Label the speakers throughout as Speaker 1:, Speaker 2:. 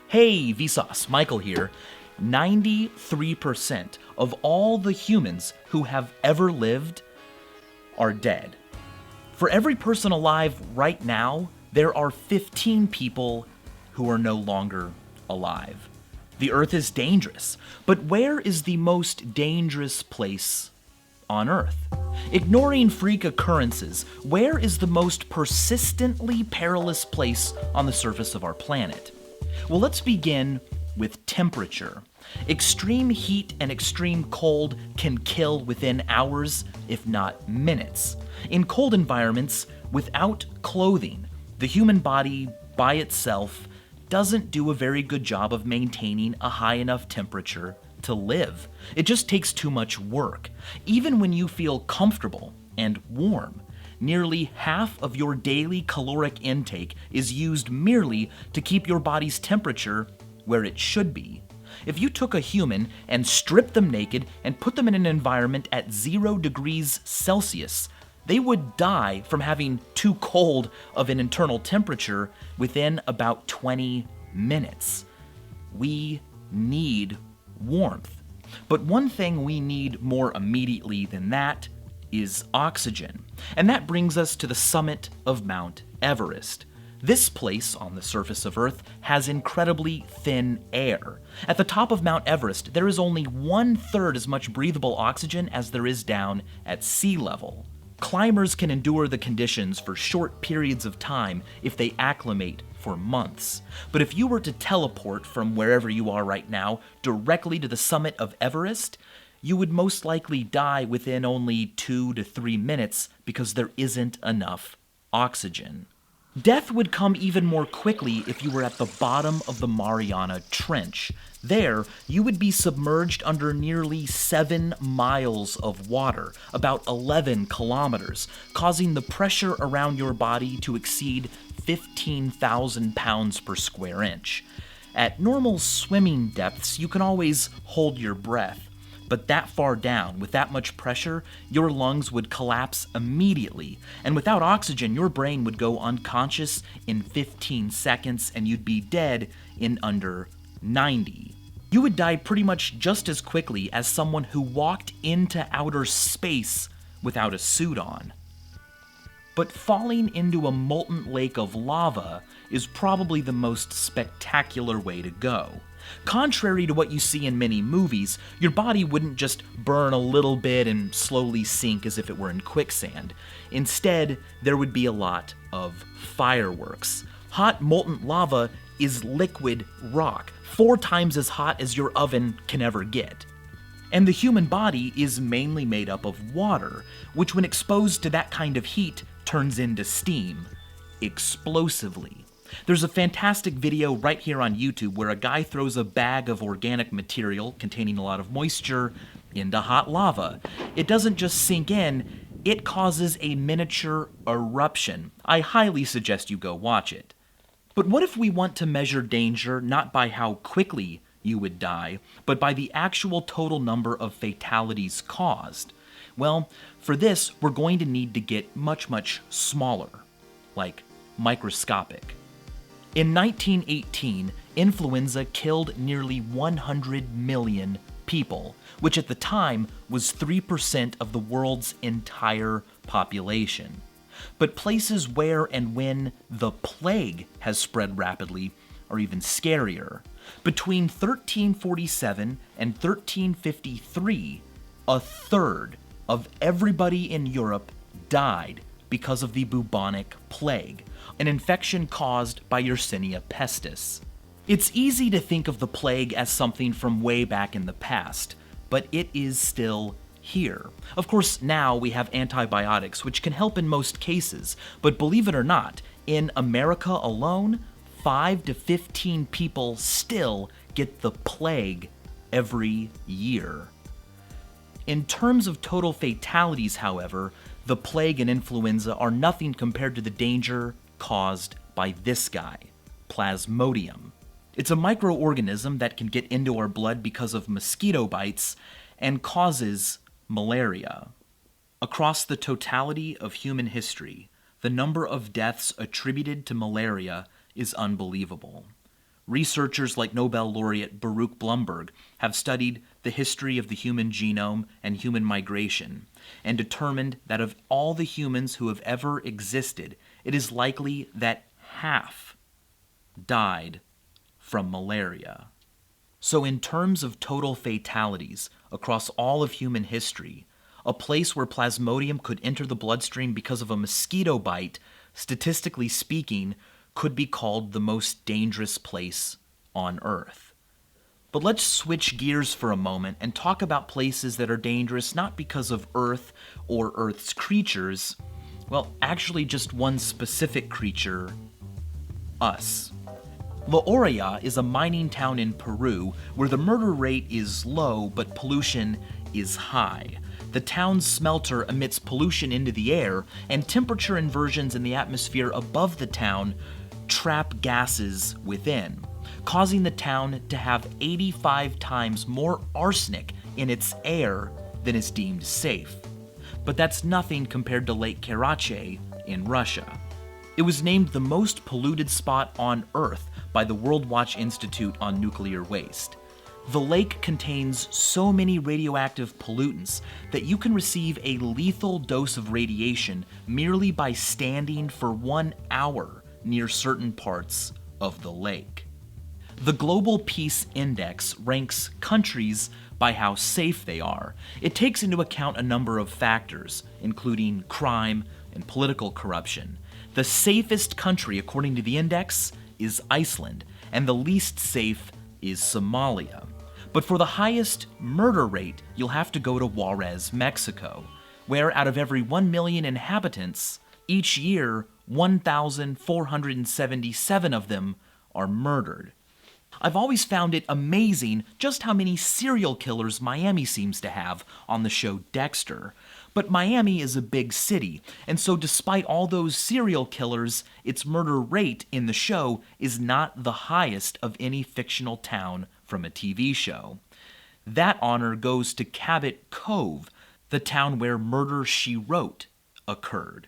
Speaker 1: Hey, Vsauce, Michael here. 93% of all the humans who have ever lived are dead. For every person alive right now, there are 15 people who are no longer alive. The Earth is dangerous, but where is the most dangerous place on Earth? Ignoring freak occurrences, where is the most persistently perilous place on the surface of our planet? Well, let's begin with temperature. Extreme heat and extreme cold can kill within hours, if not minutes. In cold environments, without clothing, the human body by itself doesn't do a very good job of maintaining a high enough temperature to live. It just takes too much work. Even when you feel comfortable and warm, nearly half of your daily caloric intake is used merely to keep your body's temperature where it should be. If you took a human and stripped them naked and put them in an environment at 0 degrees Celsius, they would die from having too cold of an internal temperature within about 20 minutes. We need warmth. But one thing we need more immediately than that is oxygen. And that brings us to the summit of Mount Everest. This place on the surface of Earth has incredibly thin air. At the top of Mount Everest, there is only 1/3 as much breathable oxygen as there is down at sea level. Climbers can endure the conditions for short periods of time if they acclimate for months. But if you were to teleport from wherever you are right now directly to the summit of Everest, you would most likely die within only 2 to 3 minutes because there isn't enough oxygen. Death would come even more quickly if you were at the bottom of the Mariana Trench. There, you would be submerged under nearly 7 miles of water, about 11 kilometers, causing the pressure around your body to exceed 15,000 pounds per square inch. At normal swimming depths, you can always hold your breath. But that far down, with that much pressure, your lungs would collapse immediately. And without oxygen, your brain would go unconscious in 15 seconds and you'd be dead in under 90. You would die pretty much just as quickly as someone who walked into outer space without a suit on. But falling into a molten lake of lava is probably the most spectacular way to go. Contrary to what you see in many movies, your body wouldn't just burn a little bit and slowly sink as if it were in quicksand. Instead, there would be a lot of fireworks. Hot molten lava is liquid rock, 4 times as hot as your oven can ever get. And the human body is mainly made up of water, which when exposed to that kind of heat turns into steam, explosively. There's a fantastic video right here on YouTube where a guy throws a bag of organic material containing a lot of moisture into hot lava. It doesn't just sink in, it causes a miniature eruption. I highly suggest you go watch it. But what if we want to measure danger not by how quickly you would die, but by the actual total number of fatalities caused? Well, for this, we're going to need to get much, much smaller, like microscopic. In 1918, influenza killed nearly 100 million people, which at the time was 3% of the world's entire population. But places where and when the plague has spread rapidly are even scarier. Between 1347 and 1353, 1/3 of everybody in Europe died because of the bubonic plague, an infection caused by Yersinia pestis. It's easy to think of the plague as something from way back in the past, but it is still here. Of course, now we have antibiotics, which can help in most cases, but believe it or not, in America alone, 5 to 15 people still get the plague every year. In terms of total fatalities, however, the plague and influenza are nothing compared to the danger caused by this guy, Plasmodium. It's a microorganism that can get into our blood because of mosquito bites and causes malaria. Across the totality of human history, the number of deaths attributed to malaria is unbelievable. Researchers like Nobel laureate Baruch Blumberg have studied the history of the human genome and human migration and determined that of all the humans who have ever existed, it is likely that half died from malaria. So in terms of total fatalities across all of human history, a place where Plasmodium could enter the bloodstream because of a mosquito bite, statistically speaking, could be called the most dangerous place on Earth. But let's switch gears for a moment and talk about places that are dangerous not because of Earth or Earth's creatures, well, actually just one specific creature, us. La Orilla is a mining town in Peru where the murder rate is low but pollution is high. The town's smelter emits pollution into the air, and temperature inversions in the atmosphere above the town trap gases within, causing the town to have 85 times more arsenic in its air than is deemed safe. But that's nothing compared to Lake Karachay in Russia. It was named the most polluted spot on Earth by the World Watch Institute on Nuclear Waste. The lake contains so many radioactive pollutants that you can receive a lethal dose of radiation merely by standing for 1 hour near certain parts of the lake. The Global Peace Index ranks countries by how safe they are. It takes into account a number of factors, including crime and political corruption. The safest country, according to the index, is Iceland, and the least safe is Somalia. But for the highest murder rate, you'll have to go to Juarez, Mexico, where out of every 1 million inhabitants, each year 1,477 of them are murdered. I've always found it amazing just how many serial killers Miami seems to have on the show Dexter. But Miami is a big city, and so despite all those serial killers, its murder rate in the show is not the highest of any fictional town from a TV show. That honor goes to Cabot Cove, the town where Murder, She Wrote occurred.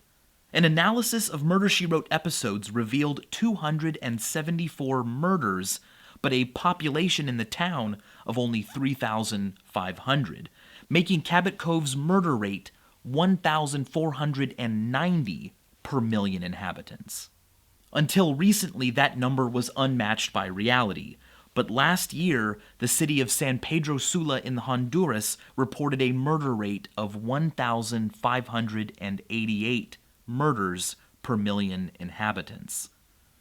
Speaker 1: An analysis of Murder, She Wrote episodes revealed 274 murders, but a population in the town of only 3,500, making Cabot Cove's murder rate 1,490 per million inhabitants. Until recently, that number was unmatched by reality. But last year, the city of San Pedro Sula in Honduras reported a murder rate of 1,588 murders per million inhabitants.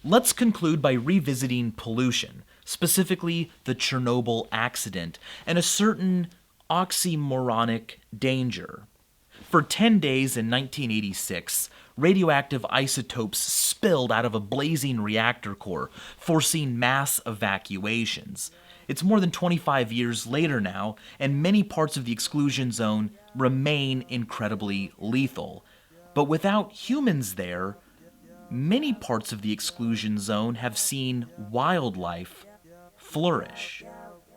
Speaker 1: Let's conclude by revisiting pollution, specifically the Chernobyl accident, and a certain oxymoronic danger. For 10 days in 1986, radioactive isotopes spilled out of a blazing reactor core, forcing mass evacuations. It's more than 25 years later now, and many parts of the exclusion zone remain incredibly lethal. But without humans there, many parts of the exclusion zone have seen wildlife flourish,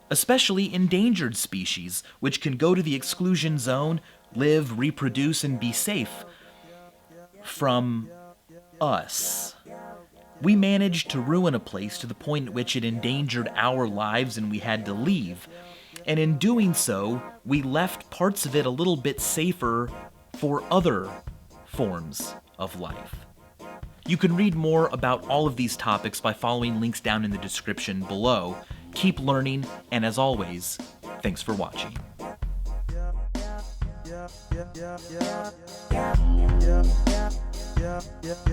Speaker 1: especially endangered species, which can go to the exclusion zone, live, reproduce, and be safe from us. We managed to ruin a place to the point at which it endangered our lives and we had to leave. And in doing so, we left parts of it a little bit safer for other forms of life. You can read more about all of these topics by following links down in the description below. Keep learning, and as always, thanks for watching.